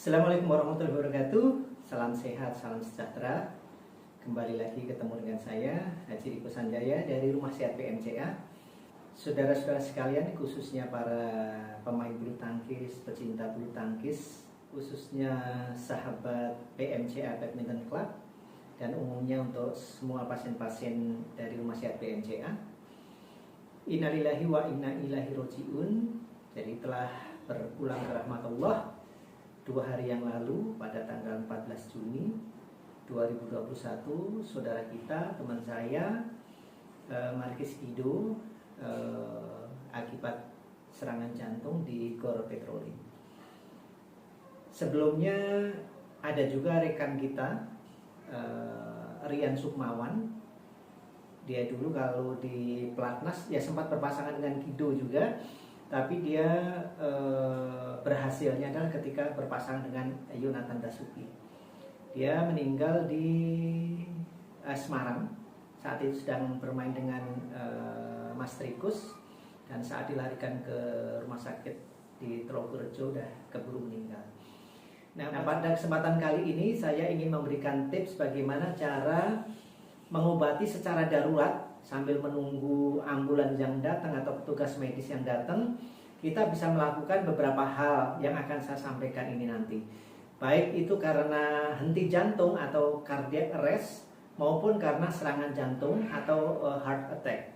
Assalamualaikum warahmatullahi wabarakatuh. Salam sehat, salam sejahtera. Kembali lagi ketemu dengan saya, Haji Riko Sanjaya dari Rumah Sehat PMCA. Saudara-saudara sekalian, khususnya para pemain bulu tangkis, pecinta bulu tangkis, khususnya sahabat PMCA Badminton Club, dan umumnya untuk semua pasien-pasien dari Rumah Sehat PMCA. Innalillahi wa inna ilaihi roji'un. Jadi telah berpulang ke rahmatullah 2 hari yang lalu pada tanggal 14 Juni 2021, saudara kita, teman saya, Markis Kido, akibat serangan jantung di Gor Petroli. Sebelumnya ada juga rekan kita, Rian Sukmawan. Dia dulu kalau di Platnas ya sempat berpasangan dengan Kido juga, tapi dia berhasilnya adalah ketika berpasangan dengan Yonatan Dasuki. Dia meninggal di Semarang, saat itu sedang bermain dengan Mas Trikus, dan saat dilarikan ke rumah sakit di Trogorejo udah keburu meninggal. Nah, pada kesempatan kali ini saya ingin memberikan tips bagaimana cara mengobati secara darurat sambil menunggu ambulans yang datang atau petugas medis yang datang. Kita bisa melakukan beberapa hal yang akan saya sampaikan ini nanti, baik itu karena henti jantung atau cardiac arrest maupun karena serangan jantung atau heart attack.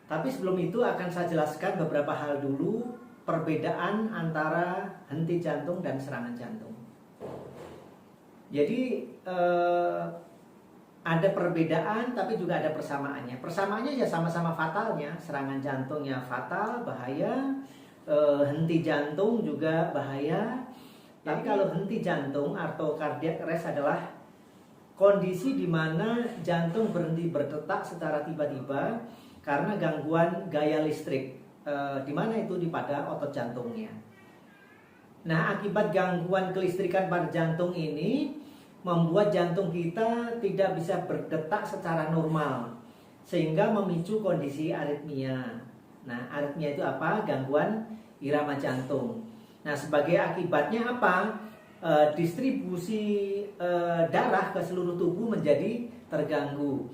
Tapi sebelum itu akan saya jelaskan beberapa hal dulu, perbedaan antara henti jantung dan serangan jantung. Jadi ada perbedaan tapi juga ada persamaannya. Persamaannya ya sama-sama fatalnya. Serangan jantungnya fatal, bahaya. Henti jantung juga bahaya. Tapi kalau henti jantung atau cardiac arrest adalah kondisi di mana jantung berhenti berdetak secara tiba-tiba karena gangguan gaya listrik. Di mana itu pada otot jantungnya. Nah, akibat gangguan kelistrikan pada jantung ini membuat jantung kita tidak bisa berdetak secara normal, sehingga memicu kondisi aritmia. Nah, aritmia itu apa? Gangguan irama jantung. Nah, sebagai akibatnya apa? Distribusi darah ke seluruh tubuh menjadi terganggu.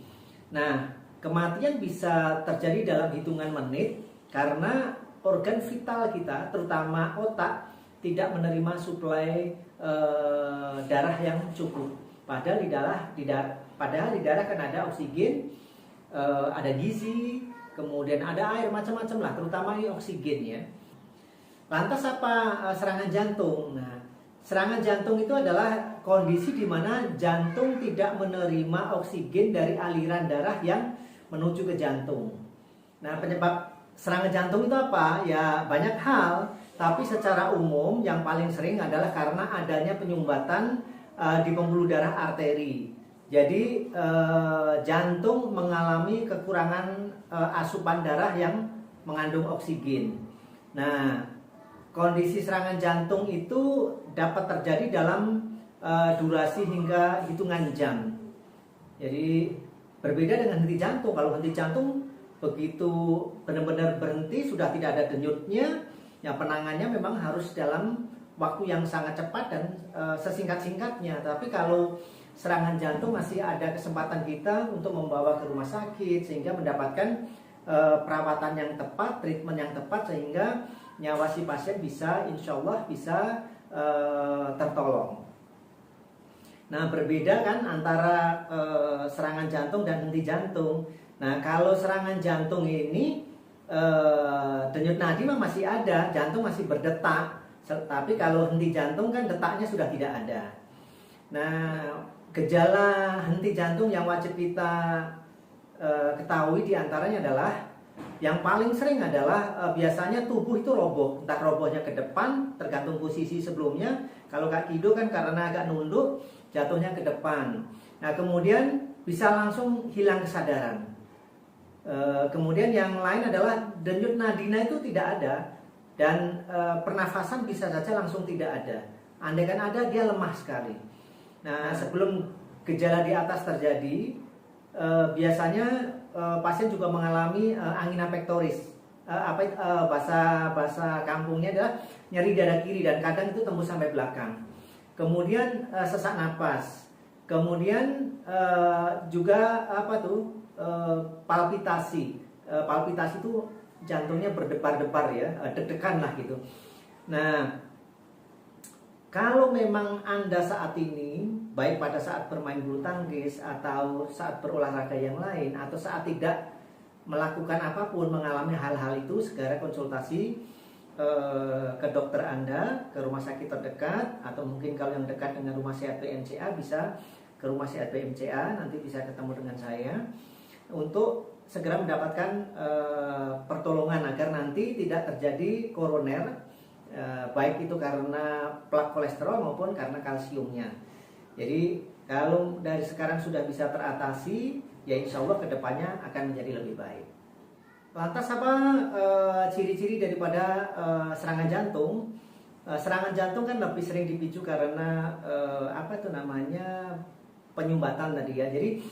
Nah, kematian bisa terjadi dalam hitungan menit karena organ vital kita, terutama otak, tidak menerima suplai darah yang cukup. Padahal di darah kan ada oksigen, ada gizi, kemudian ada air, macam-macam lah, terutama ini oksigen ya. Lantas apa serangan jantung? Nah, serangan jantung itu adalah kondisi di mana jantung tidak menerima oksigen dari aliran darah yang menuju ke jantung. Nah, penyebab serangan jantung itu apa? Ya banyak hal, tapi secara umum yang paling sering adalah karena adanya penyumbatan di pembuluh darah arteri. Jadi jantung mengalami kekurangan asupan darah yang mengandung oksigen. Nah, kondisi serangan jantung itu dapat terjadi dalam durasi hingga hitungan jam. Jadi berbeda dengan henti jantung. Kalau henti jantung begitu benar-benar berhenti, sudah tidak ada denyutnya, ya penanganannya memang harus dalam waktu yang sangat cepat dan sesingkat-singkatnya. Tapi kalau serangan jantung masih ada kesempatan kita untuk membawa ke rumah sakit sehingga mendapatkan perawatan yang tepat, treatment yang tepat, sehingga nyawa si pasien bisa, insya Allah bisa tertolong. Nah, berbeda kan antara serangan jantung dan henti jantung. Nah, kalau serangan jantung ini denyut nadi masih ada, jantung masih berdetak. Tapi kalau henti jantung kan detaknya sudah tidak ada. Nah, gejala henti jantung yang wajib kita ketahui diantaranya adalah, yang paling sering adalah biasanya tubuh itu roboh. Entah robohnya ke depan, tergantung posisi sebelumnya. Kalau Kak Kido kan karena agak nunduk, jatuhnya ke depan. Nah, kemudian bisa langsung hilang kesadaran. Kemudian yang lain adalah denyut nadinya itu tidak ada, dan pernafasan bisa saja langsung tidak ada. Andaikan ada, dia lemah sekali. Nah, sebelum gejala di atas terjadi, biasanya pasien juga mengalami angina pectoris. bahasa bahasa kampungnya adalah nyeri dada kiri dan kadang itu tembus sampai belakang. Kemudian sesak napas. Kemudian juga palpitasi. Palpitasi itu jantungnya berdebar-debar ya, deg-degan lah gitu. Nah, kalau memang Anda saat ini, baik pada saat bermain bulu tangkis atau saat berolahraga yang lain atau saat tidak melakukan apapun, mengalami hal-hal itu, segera konsultasi ke dokter Anda, ke rumah sakit terdekat, atau mungkin kalau yang dekat dengan rumah sehat BMCA bisa ke rumah sehat BMCA, nanti bisa ketemu dengan saya untuk segera mendapatkan pertolongan agar nanti tidak terjadi koroner, baik itu karena plak kolesterol maupun karena kalsiumnya. Jadi kalau dari sekarang sudah bisa teratasi, ya insya Allah kedepannya akan menjadi lebih baik. Lantas apa ciri-ciri daripada serangan jantung? Serangan jantung kan lebih sering dipicu karena penyumbatan tadi ya. Jadi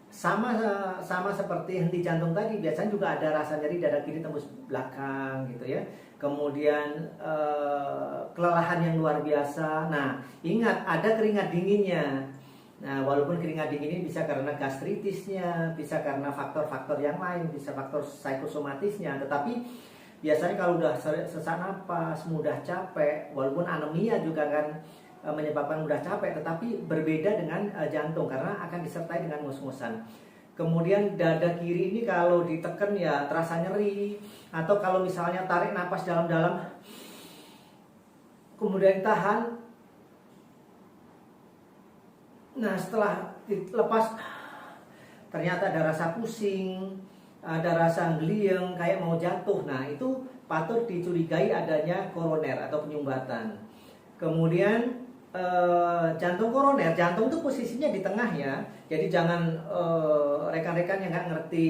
sama seperti henti jantung tadi, biasanya juga ada rasa nyeri dada kiri tembus belakang gitu ya. Kemudian kelelahan yang luar biasa. Nah, ingat ada keringat dinginnya. Nah, walaupun keringat dingin ini bisa karena gastritisnya, bisa karena faktor-faktor yang lain, bisa faktor psikosomatisnya, tetapi biasanya kalau udah sesak napas, mudah capek, walaupun anemia juga kan menyebabkan mudah capek, tetapi berbeda dengan jantung karena akan disertai dengan ngos-ngosan. Kemudian dada kiri ini kalau ditekan ya terasa nyeri, atau kalau misalnya tarik napas dalam-dalam kemudian tahan, nah setelah dilepas ternyata ada rasa pusing, ada rasa geliang kayak mau jatuh. Nah itu patut dicurigai adanya koroner atau penyumbatan. Kemudian jantung koroner, jantung itu posisinya di tengah ya. Jadi jangan rekan-rekan yang nggak ngerti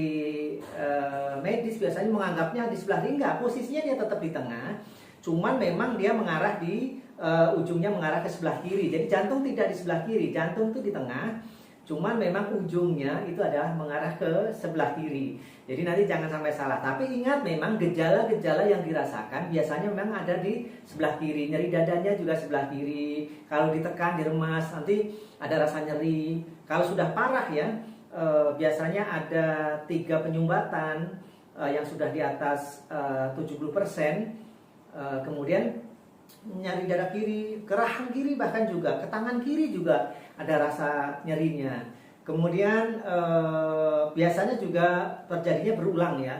medis biasanya menganggapnya di sebelah kiri. Enggak, posisinya dia tetap di tengah. Cuman memang dia mengarah di ujungnya mengarah ke sebelah kiri. Jadi jantung tidak di sebelah kiri, jantung itu di tengah. Cuman memang ujungnya itu adalah mengarah ke sebelah kiri. Jadi nanti jangan sampai salah. Tapi ingat memang gejala-gejala yang dirasakan biasanya memang ada di sebelah kiri. Nyeri dadanya juga sebelah kiri. Kalau ditekan, diremas, nanti ada rasa nyeri. Kalau sudah parah ya, biasanya ada 3 penyumbatan yang sudah di atas 70%. Kemudian nyari dada kiri, ke rahang kiri bahkan juga, ke tangan kiri juga ada rasa nyerinya. Kemudian biasanya juga terjadinya berulang ya.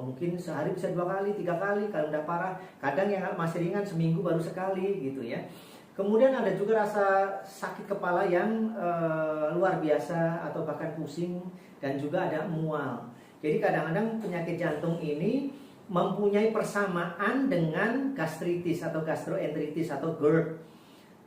Mungkin sehari bisa 2 kali, 3 kali kalau udah parah. Kadang yang masih ringan seminggu baru sekali gitu ya. Kemudian ada juga rasa sakit kepala yang luar biasa atau bahkan pusing, dan juga ada mual. Jadi kadang-kadang penyakit jantung ini mempunyai persamaan dengan gastritis atau gastroenteritis atau GERD.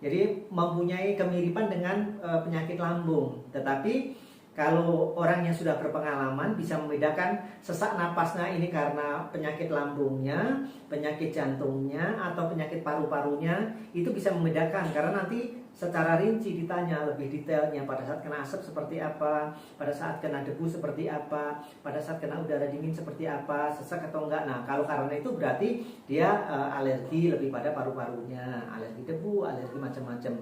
Jadi mempunyai kemiripan dengan penyakit lambung. Tetapi kalau orang yang sudah berpengalaman bisa membedakan sesak napasnya ini karena penyakit lambungnya, penyakit jantungnya, atau penyakit paru-parunya. Itu bisa membedakan karena nanti secara rinci ditanya lebih detailnya pada saat kena asap seperti apa, pada saat kena debu seperti apa, pada saat kena udara dingin seperti apa, sesak atau enggak. Nah kalau karena itu berarti dia alergi lebih pada paru-parunya, alergi debu, alergi macam-macam.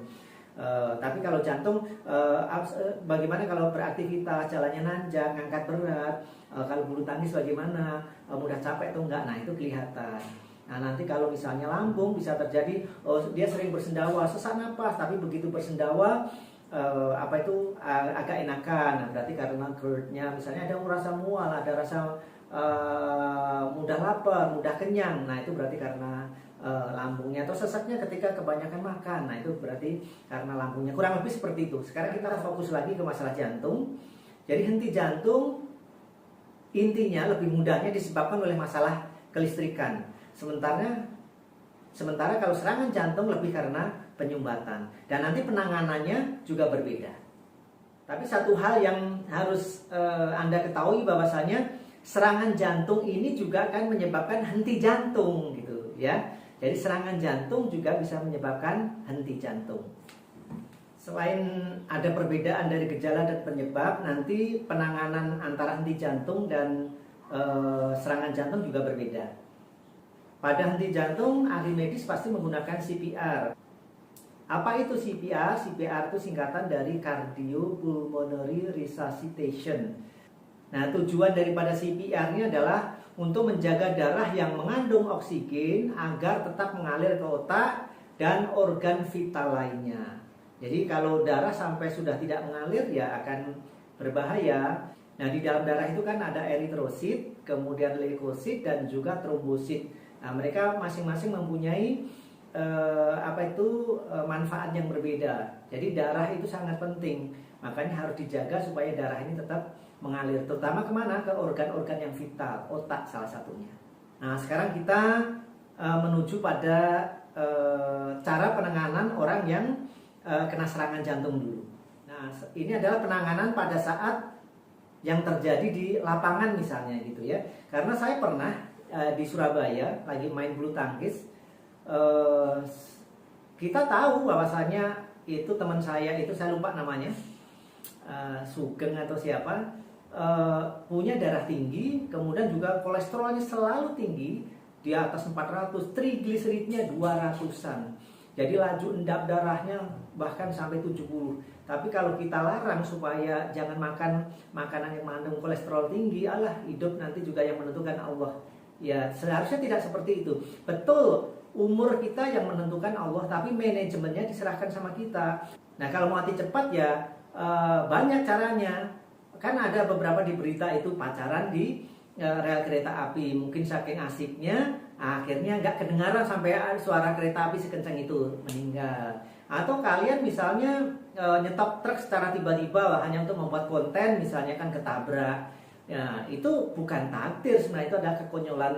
Tapi kalau jantung, bagaimana kalau beraktivitas, jalannya nanjak, ngangkat berat, kalau bulu tangkis bagaimana, mudah capek atau enggak, nah itu kelihatan. Nah nanti kalau misalnya lambung bisa terjadi, dia sering bersendawa, sesak napas, tapi begitu bersendawa agak enakan. Nah berarti karena GERD-nya, misalnya ada rasa mual, ada rasa mudah lapar, mudah kenyang, nah itu berarti karena lambungnya. Atau sesaknya ketika kebanyakan makan, nah itu berarti karena lambungnya. Kurang lebih seperti itu. Sekarang kita fokus lagi ke masalah jantung. Jadi henti jantung intinya lebih mudahnya disebabkan oleh masalah kelistrikan. Sementara kalau serangan jantung lebih karena penyumbatan. Dan nanti penanganannya juga berbeda. Tapi satu hal yang harus Anda ketahui bahwasanya serangan jantung ini juga akan menyebabkan henti jantung gitu ya. Jadi serangan jantung juga bisa menyebabkan henti jantung. Selain ada perbedaan dari gejala dan penyebab, nanti penanganan antara henti jantung dan serangan jantung juga berbeda. Pada henti jantung, ahli medis pasti menggunakan CPR. Apa itu CPR? CPR itu singkatan dari Cardiopulmonary Resuscitation. Nah, tujuan daripada CPR ini adalah untuk menjaga darah yang mengandung oksigen agar tetap mengalir ke otak dan organ vital lainnya. Jadi kalau darah sampai sudah tidak mengalir ya akan berbahaya. Nah, di dalam darah itu kan ada eritrosit, kemudian leukosit dan juga trombosit. Nah, mereka masing-masing mempunyai manfaat yang berbeda. Jadi darah itu sangat penting, makanya harus dijaga supaya darah ini tetap mengalir, terutama kemana? Ke organ-organ yang vital, otak salah satunya. Nah, sekarang kita menuju pada cara penanganan orang yang kena serangan jantung dulu. Nah, ini adalah penanganan pada saat yang terjadi di lapangan misalnya gitu ya. Karena saya pernah di Surabaya lagi main bulu tangkis, kita tahu bahwasanya itu teman saya itu, saya lupa namanya, Sugeng atau siapa, punya darah tinggi, kemudian juga kolesterolnya selalu tinggi di atas 400, trigliseridnya 200-an. Jadi laju endap darahnya bahkan sampai 70. Tapi kalau kita larang supaya jangan makan makanan yang mengandung kolesterol tinggi, alah, hidup nanti juga yang menentukan Allah. Ya, seharusnya tidak seperti itu. Betul, umur kita yang menentukan Allah, tapi manajemennya diserahkan sama kita. Nah, kalau mati cepat ya banyak caranya. Kan ada beberapa di berita itu pacaran di rel kereta api. Mungkin saking asiknya, akhirnya nggak kedengaran sampai suara kereta api sekencang itu, meninggal. Atau kalian misalnya nyetop truk secara tiba-tiba hanya untuk membuat konten, misalnya kan ketabrak. Ya, itu bukan takdir sebenarnya, itu adalah kekonyolan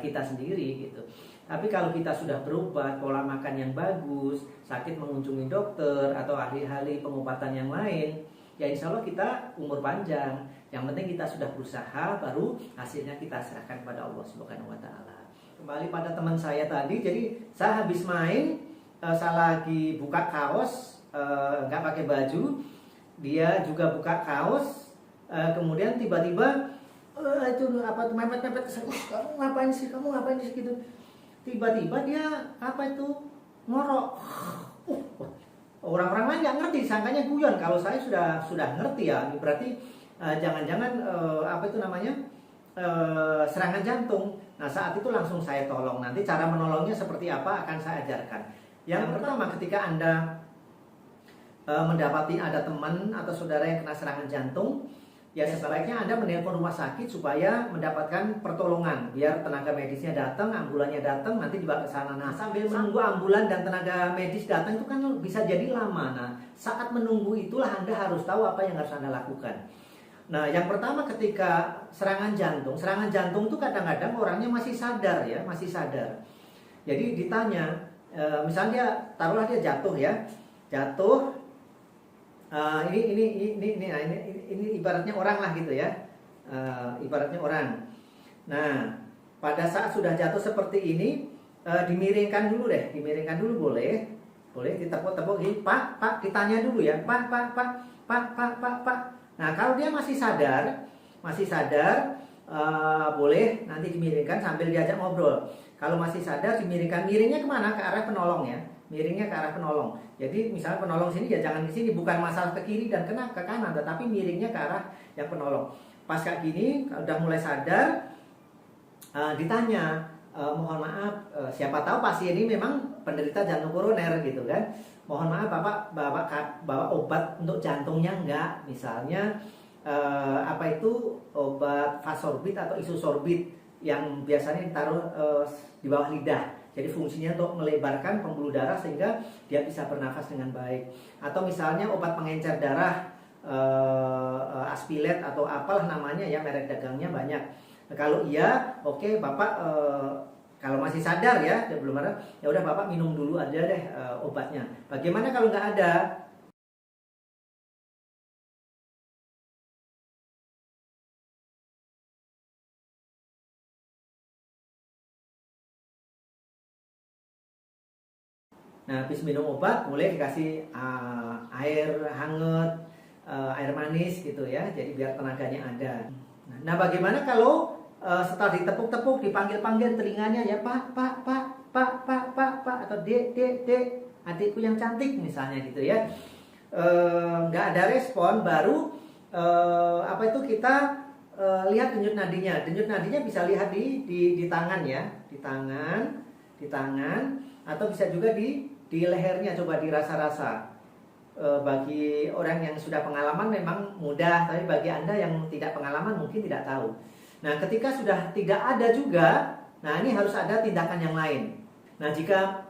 kita sendiri gitu. Tapi kalau kita sudah berubah, pola makan yang bagus, sakit mengunjungi dokter atau ahli-ahli pengobatan yang lain, ya insya Allah kita umur panjang. Yang penting kita sudah berusaha, baru hasilnya kita serahkan kepada Allah Subhanahu wa Ta'ala. Kembali pada teman saya tadi, jadi saya habis main, saya lagi buka kaos, nggak pakai baju, dia juga buka kaos, kemudian tiba-tiba itu apa tuh, mepet-mepet, kamu ngapain sih, gitu. Tiba-tiba dia ngorok. Orang-orang lain nggak ngerti, sangkanya guyon. Kalau saya sudah ngerti ya, berarti jangan-jangan serangan jantung. Nah, saat itu langsung saya tolong. Nanti cara menolongnya seperti apa akan saya ajarkan. Yang pertama, ketika Anda mendapati ada teman atau saudara yang kena serangan jantung, ya sebaiknya Anda menelpon rumah sakit supaya mendapatkan pertolongan, biar tenaga medisnya datang, ambulannya datang, nanti dibawa ke sana. Nah, sambil menunggu ambulan dan tenaga medis datang itu kan bisa jadi lama. Nah, saat menunggu itulah Anda harus tahu apa yang harus Anda lakukan. Nah, yang pertama ketika serangan jantung itu kadang-kadang orangnya masih sadar ya, masih sadar. Jadi ditanya, misalnya taruhlah dia jatuh. Ini ibaratnya orang lah gitu ya, ibaratnya orang. Nah, pada saat sudah jatuh seperti ini, dimiringkan dulu boleh ditepuk-tepuk gini, Pak, ditanya dulu ya, Pak. Nah, kalau dia masih sadar, boleh nanti dimiringkan sambil diajak ngobrol. Kalau masih sadar, miringnya kemana? Ke arah penolong ya. Miringnya ke arah penolong. Jadi misalnya penolong sini ya jangan di sini, bukan masalah ke kiri dan ke kanan, tetapi miringnya ke arah yang penolong. Pas kayak gini udah mulai sadar, ditanya, mohon maaf, siapa tahu pasien ini memang penderita jantung koroner gitu kan. Mohon maaf Bapak bawa obat untuk jantungnya enggak? Misalnya obat Vasorbit atau Isosorbit yang biasanya ditaruh di bawah lidah. Jadi fungsinya untuk melebarkan pembuluh darah sehingga dia bisa bernafas dengan baik. Atau misalnya obat pengencer darah, Aspilet atau apalah namanya ya, merek dagangnya banyak. Nah, kalau iya, oke, Bapak kalau masih sadar ya, belum ada, ya udah Bapak minum dulu aja deh obatnya. Bagaimana kalau nggak ada? Nah, habis minum obat boleh dikasih air hangat, air manis gitu ya. Jadi biar tenaganya ada. Nah, bagaimana kalau setelah ditepuk-tepuk, dipanggil-panggil telinganya ya Pak, Pak, Pak, Pak, Pak, Pak, Pak, atau Dek, Dek, Dek, adikku yang cantik misalnya gitu ya. Nggak ada respon, baru apa itu kita lihat denyut nadinya. Denyut nadinya bisa lihat di tangan ya, di tangan, atau bisa juga di lehernya. Coba dirasa-rasa. Bagi orang yang sudah pengalaman memang mudah, tapi bagi Anda yang tidak pengalaman mungkin tidak tahu. Nah, ketika sudah tidak ada juga, nah ini harus ada tindakan yang lain. Nah, jika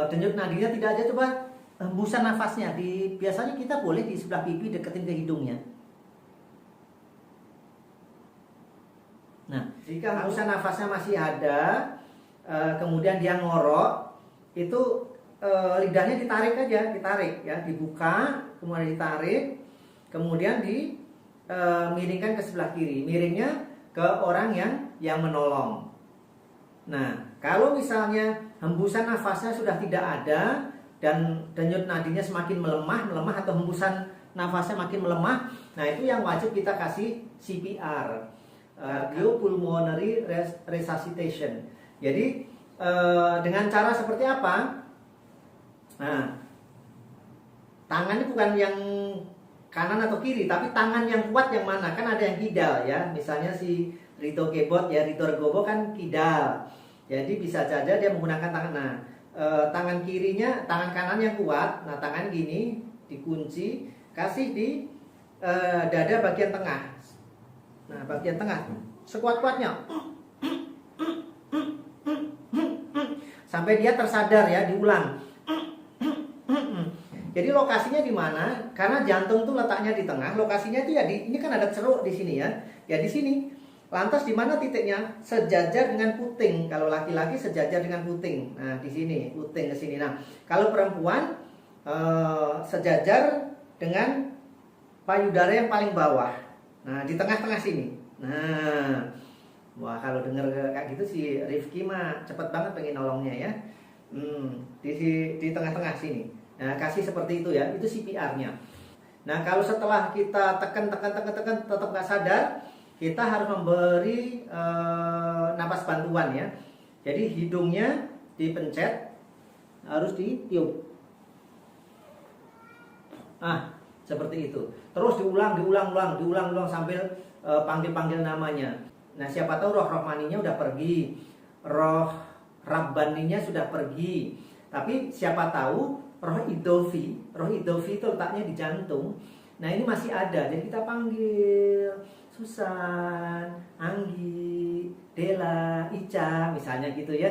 denyut nadinya tidak ada, coba hembusan nafasnya. Biasanya kita boleh di sebelah pipi deketin ke hidungnya. Nah, jika hembusan nafasnya masih ada, kemudian dia ngorok, itu lidahnya ditarik aja, dibuka, kemudian ditarik, kemudian miringkan ke sebelah kiri, miringnya ke orang yang menolong. Nah, kalau misalnya hembusan nafasnya sudah tidak ada dan denyut nadinya semakin melemah atau hembusan nafasnya makin melemah, nah itu yang wajib kita kasih CPR, cardiopulmonary resuscitation. Jadi dengan cara seperti apa? Nah, tangannya bukan yang kanan atau kiri, tapi tangan yang kuat yang mana? Kan ada yang kidal ya. Misalnya si Rito Kebot ya, Rito Regowo kan kidal. Jadi bisa saja dia menggunakan tangan. Nah, tangan kirinya, tangan kanan yang kuat. Nah, tangan gini dikunci, kasih di dada bagian tengah. Nah, bagian tengah sekuat-kuatnya. Sampai dia tersadar ya, diulang. Jadi lokasinya di mana? Karena jantung tuh letaknya di tengah. Lokasinya itu ya ini kan ada ceruk di sini ya. Ya di sini. Lantas di mana titiknya? Sejajar dengan puting. Kalau laki-laki sejajar dengan puting. Nah, di sini, puting ke sini. Nah, kalau perempuan sejajar dengan payudara yang paling bawah. Nah, di tengah-tengah sini. Nah, wah kalau denger kayak gitu si Rifki mah cepet banget pengen nolongnya ya. Di tengah-tengah sini. Nah, kasih seperti itu ya, itu CPR-nya. Nah, kalau setelah kita tekan tetap nggak sadar, kita harus memberi napas bantuan ya. Jadi hidungnya dipencet, harus ditiup. Seperti itu. Terus diulang sambil panggil namanya. Nah, siapa tahu roh rohmaninya udah pergi, roh rabbaninya sudah pergi. Tapi siapa tahu roh idofi itu letaknya di jantung. Nah, ini masih ada. Jadi kita panggil Susan, Anggi, Dela, Ica misalnya gitu ya.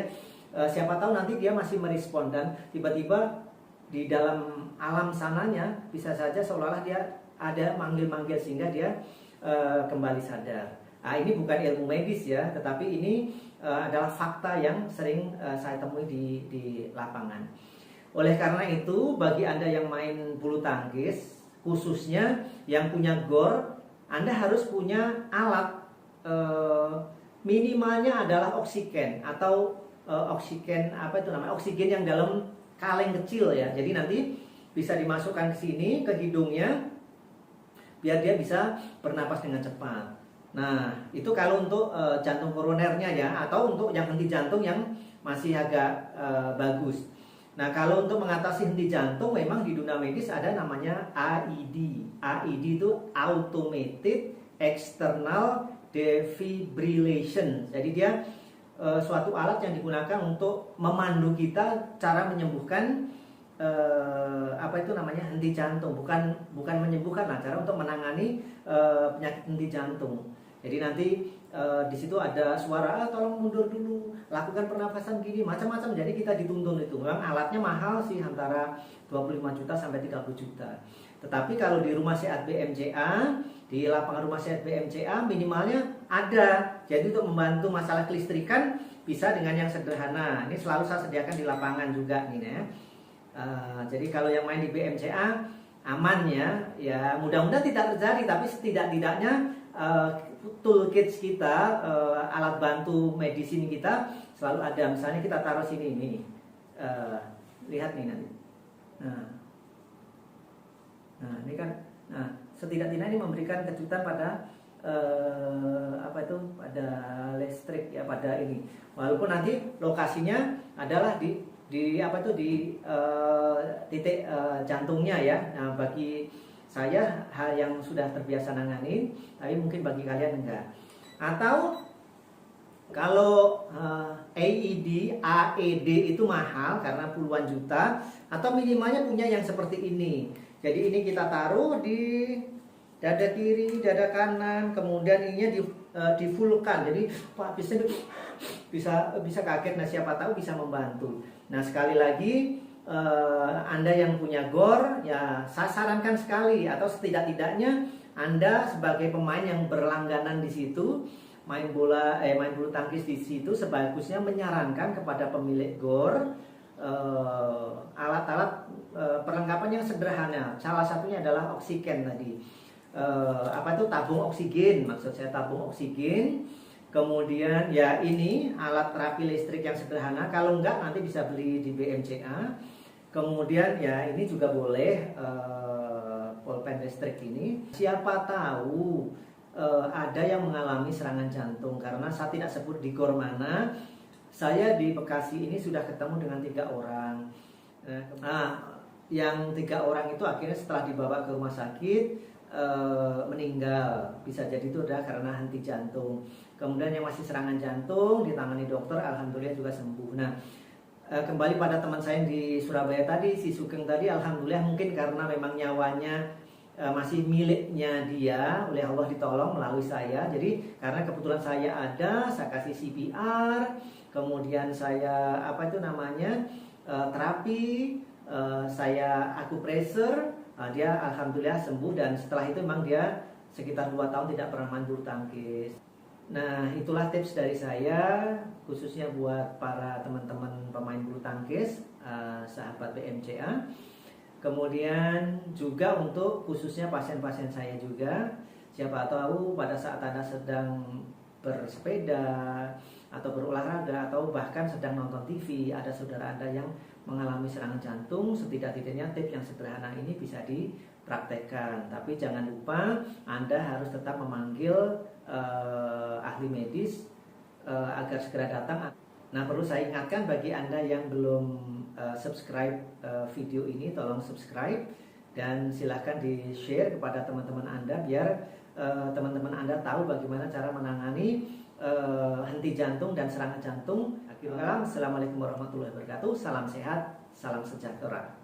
Siapa tahu nanti dia masih merespon dan tiba-tiba di dalam alam sananya bisa saja seolah-olah dia ada manggil-manggil sehingga dia kembali sadar. Nah, ini bukan ilmu medis ya, tetapi ini adalah fakta yang sering saya temui di lapangan. Oleh karena itu, bagi Anda yang main bulu tangkis, khususnya yang punya gor, Anda harus punya alat, minimalnya adalah oksigen atau oksigen oksigen yang dalam kaleng kecil ya. Jadi nanti bisa dimasukkan ke sini ke hidungnya biar dia bisa bernapas dengan cepat. Nah, itu kalau untuk jantung koronernya ya, atau untuk yang henti jantung yang masih agak bagus. Nah, kalau untuk mengatasi henti jantung memang di dunia medis ada namanya AED. AED itu Automated External Defibrillation. Jadi dia suatu alat yang digunakan untuk memandu kita cara menyembuhkan henti jantung, bukan menyembuhkan lah, cara untuk menangani penyakit henti jantung. Jadi nanti di situ ada suara, tolong mundur dulu, lakukan pernafasan gini, macam-macam. Jadi kita dituntun itu. Memang alatnya mahal sih, antara 25 juta sampai 30 juta. Tetapi kalau di rumah sehat BMCA, di lapangan rumah sehat BMCA minimalnya ada. Jadi untuk membantu masalah kelistrikan bisa dengan yang sederhana. Ini selalu saya sediakan di lapangan juga nih ya. Jadi kalau yang main di BMCA aman ya mudah-mudahan tidak terjadi, tapi setidak-tidaknya toolkits kita, alat bantu medisin kita selalu ada. Misalnya kita taruh sini ini, lihat nih nanti. Nah ini kan, setidak-tidaknya ini memberikan kejutan pada apa itu, pada listrik ya, pada ini. Walaupun nanti lokasinya adalah di apa itu, di titik jantungnya ya. Nah, bagi saya hal yang sudah terbiasa nanganin, tapi mungkin bagi kalian enggak. Atau kalau AED itu mahal karena puluhan juta, atau minimalnya punya yang seperti ini. Jadi ini kita taruh di dada kiri, dada kanan, kemudian ininya di fullkan. Jadi Pak bisa kaget. Nah, siapa tahu bisa membantu. Nah, sekali lagi Anda yang punya GOR ya, saya sarankan sekali, atau setidak-tidaknya Anda sebagai pemain yang berlangganan di situ, main bulu tangkis di situ, sebagusnya menyarankan kepada pemilik GOR alat-alat perlengkapan yang sederhana. Salah satunya adalah oksigen tadi. Apa itu, tabung oksigen, maksud saya tabung oksigen. Kemudian ya ini alat terapi listrik yang sederhana. Kalau enggak nanti bisa beli di BMCA. Kemudian ya ini juga boleh pulpen listrik ini. Siapa tahu ada yang mengalami serangan jantung, karena saya tidak sebut di GOR mana. Saya di Bekasi ini sudah ketemu dengan 3 orang. Nah, yang 3 orang itu akhirnya setelah dibawa ke rumah sakit meninggal. Bisa jadi itu adalah karena henti jantung. Kemudian yang masih serangan jantung ditangani dokter, alhamdulillah juga sembuh. Nah, kembali pada teman saya di Surabaya tadi, si Sugeng tadi, alhamdulillah mungkin karena memang nyawanya masih miliknya dia, oleh Allah ditolong melalui saya. Jadi karena kebetulan saya ada, saya kasih CPR, kemudian saya apa itu namanya terapi, saya akupressure, dia alhamdulillah sembuh. Dan setelah itu memang dia sekitar 2 tahun tidak pernah main bulu tangkis. Nah, itulah tips dari saya khususnya buat para teman-teman pemain bulu tangkis, sahabat BMCA. Kemudian juga untuk khususnya pasien-pasien saya juga, siapa tahu pada saat Anda sedang bersepeda atau berolahraga atau bahkan sedang nonton TV, ada saudara Anda yang mengalami serangan jantung, setidak-tidaknya tips yang sederhana ini bisa dipraktekkan. Tapi jangan lupa Anda harus tetap memanggil ahli medis agar segera datang. Nah, perlu saya ingatkan bagi Anda yang belum subscribe video ini, tolong subscribe dan silahkan di-share kepada teman-teman Anda biar teman-teman Anda tahu bagaimana cara menangani henti jantung dan serangan jantung. Akhirnya, assalamualaikum warahmatullahi wabarakatuh. Salam sehat, salam sejahtera.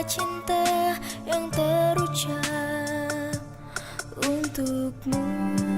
Cinta yang terucap untukmu.